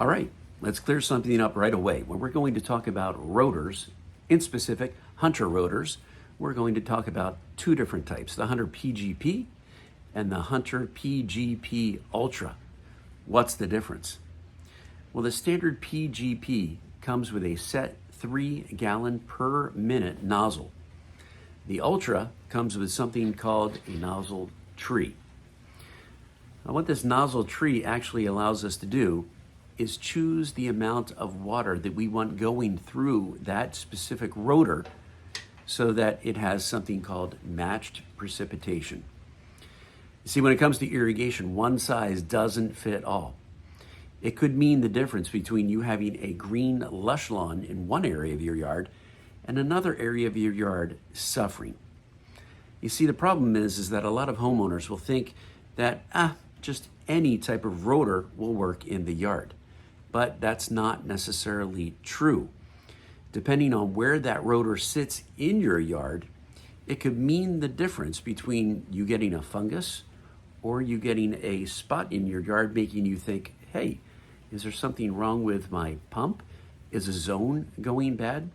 All right, let's clear something up right away. When we're going to talk about rotors, in specific, Hunter rotors, we're going to talk about two different types, the Hunter PGP and the Hunter PGP Ultra. What's the difference? Well, the standard PGP comes with a set 3 gallon per minute nozzle. The Ultra comes with something called a nozzle tree. Now, what this nozzle tree actually allows us to do is choose the amount of water that we want going through that specific rotor so that it has something called matched precipitation. You see, when it comes to irrigation, one size doesn't fit all. It could mean the difference between you having a green lush lawn in one area of your yard and another area of your yard suffering. You see, the problem is that a lot of homeowners will think that just any type of rotor will work in the yard. But that's not necessarily true. Depending on where that rotor sits in your yard, it could mean the difference between you getting a fungus or you getting a spot in your yard making you think, hey, is there something wrong with my pump? Is a zone going bad?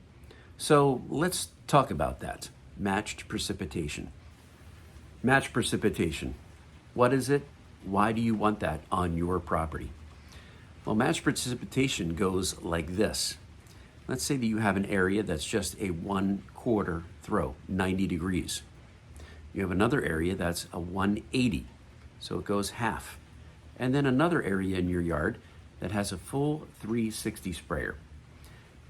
So let's talk about that. Matched precipitation. Matched precipitation. What is it? Why do you want that on your property? Well, matched precipitation goes like this. Let's say that you have an area that's just a 1/4 throw, 90 degrees. You have another area that's a 180, so it goes half. And then another area in your yard that has a full 360 sprayer.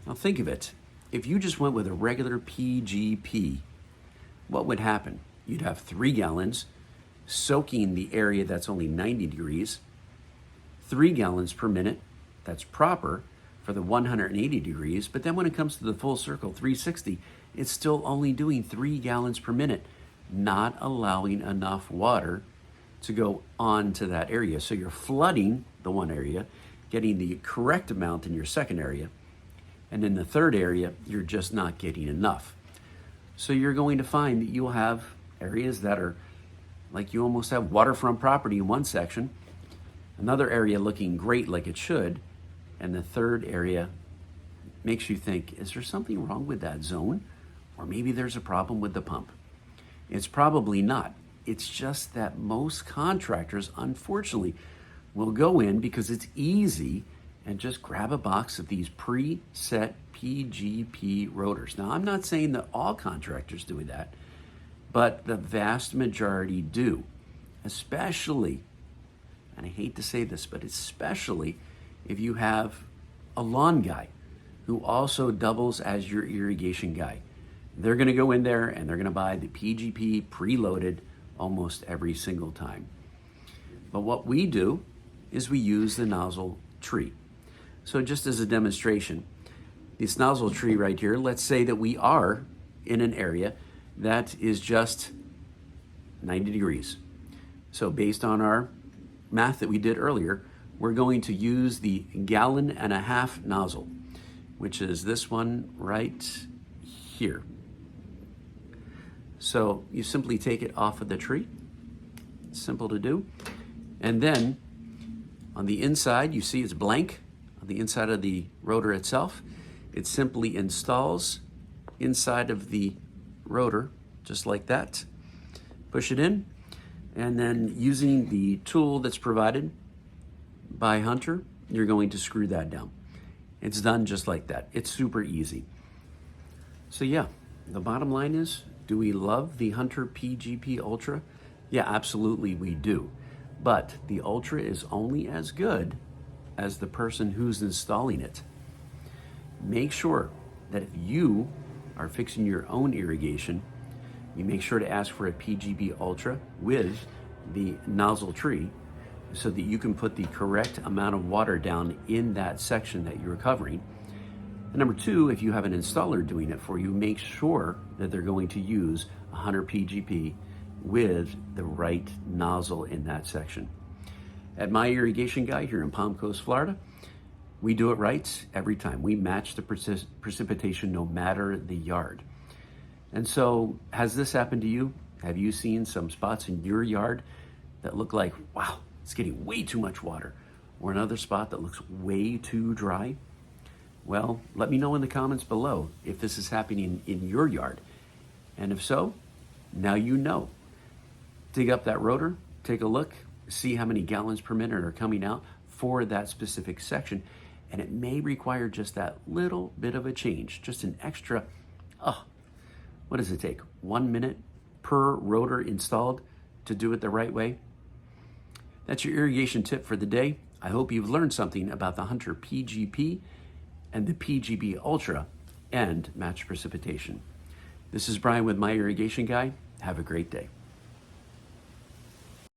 Now think of it. If you just went with a regular PGP, what would happen? You'd have 3 gallons soaking the area that's only 90 degrees, 3 gallons per minute, that's proper for the 180 degrees, but then when it comes to the full circle 360, it's still only doing 3 gallons per minute, not allowing enough water to go on to that area. So you're flooding the one area, getting the correct amount in your second area, and in the third area, you're just not getting enough. So you're going to find that you'll have areas that are like you almost have waterfront property in one section, another area looking great like it should, and the third area makes you think, is there something wrong with that zone? Or maybe there's a problem with the pump. It's probably not. It's just that most contractors, unfortunately, will go in because it's easy and just grab a box of these preset PGP rotors. Now, I'm not saying that all contractors do that, but the vast majority do, especially, and I hate to say this, but especially if you have a lawn guy who also doubles as your irrigation guy. They're gonna go in there and they're gonna buy the PGP preloaded almost every single time. But what we do is we use the nozzle tree. So just as a demonstration, this nozzle tree right here, let's say that we are in an area that is just 90 degrees. So based on our math that we did earlier, we're going to use the 1.5 gallon nozzle, which is this one right here. So you simply take it off of the tree. It's simple to do. And then on the inside, you see it's blank. On the inside of the rotor itself, it simply installs inside of the rotor, just like that. Push it in, and then using the tool that's provided by Hunter, you're going to screw that down. It's done just like that. It's super easy. So yeah, the bottom line is, do we love the Hunter PGP Ultra? Yeah, absolutely we do. But the Ultra is only as good as the person who's installing it. Make sure that if you are fixing your own irrigation, you make sure to ask for a PGP Ultra with the nozzle tree so that you can put the correct amount of water down in that section that you're covering. And number 2, if you have an installer doing it for you, make sure that they're going to use a Hunter PGP with the right nozzle in that section. At My Irrigation Guy here in Palm Coast, Florida, we do it right every time. We match the precipitation no matter the yard. And so, has this happened to you? Have you seen some spots in your yard that look like, wow, it's getting way too much water? or another spot that looks way too dry? Well, let me know in the comments below if this is happening in your yard. And if so, now you know. Dig up that rotor, take a look, see how many gallons per minute are coming out for that specific section. And it may require just that little bit of a change, just an extra, what does it take? 1 minute per rotor installed to do it the right way? That's your irrigation tip for the day. I hope you've learned something about the Hunter PGP and the PGP Ultra and match precipitation. This is Brian with My Irrigation Guy. Have a great day.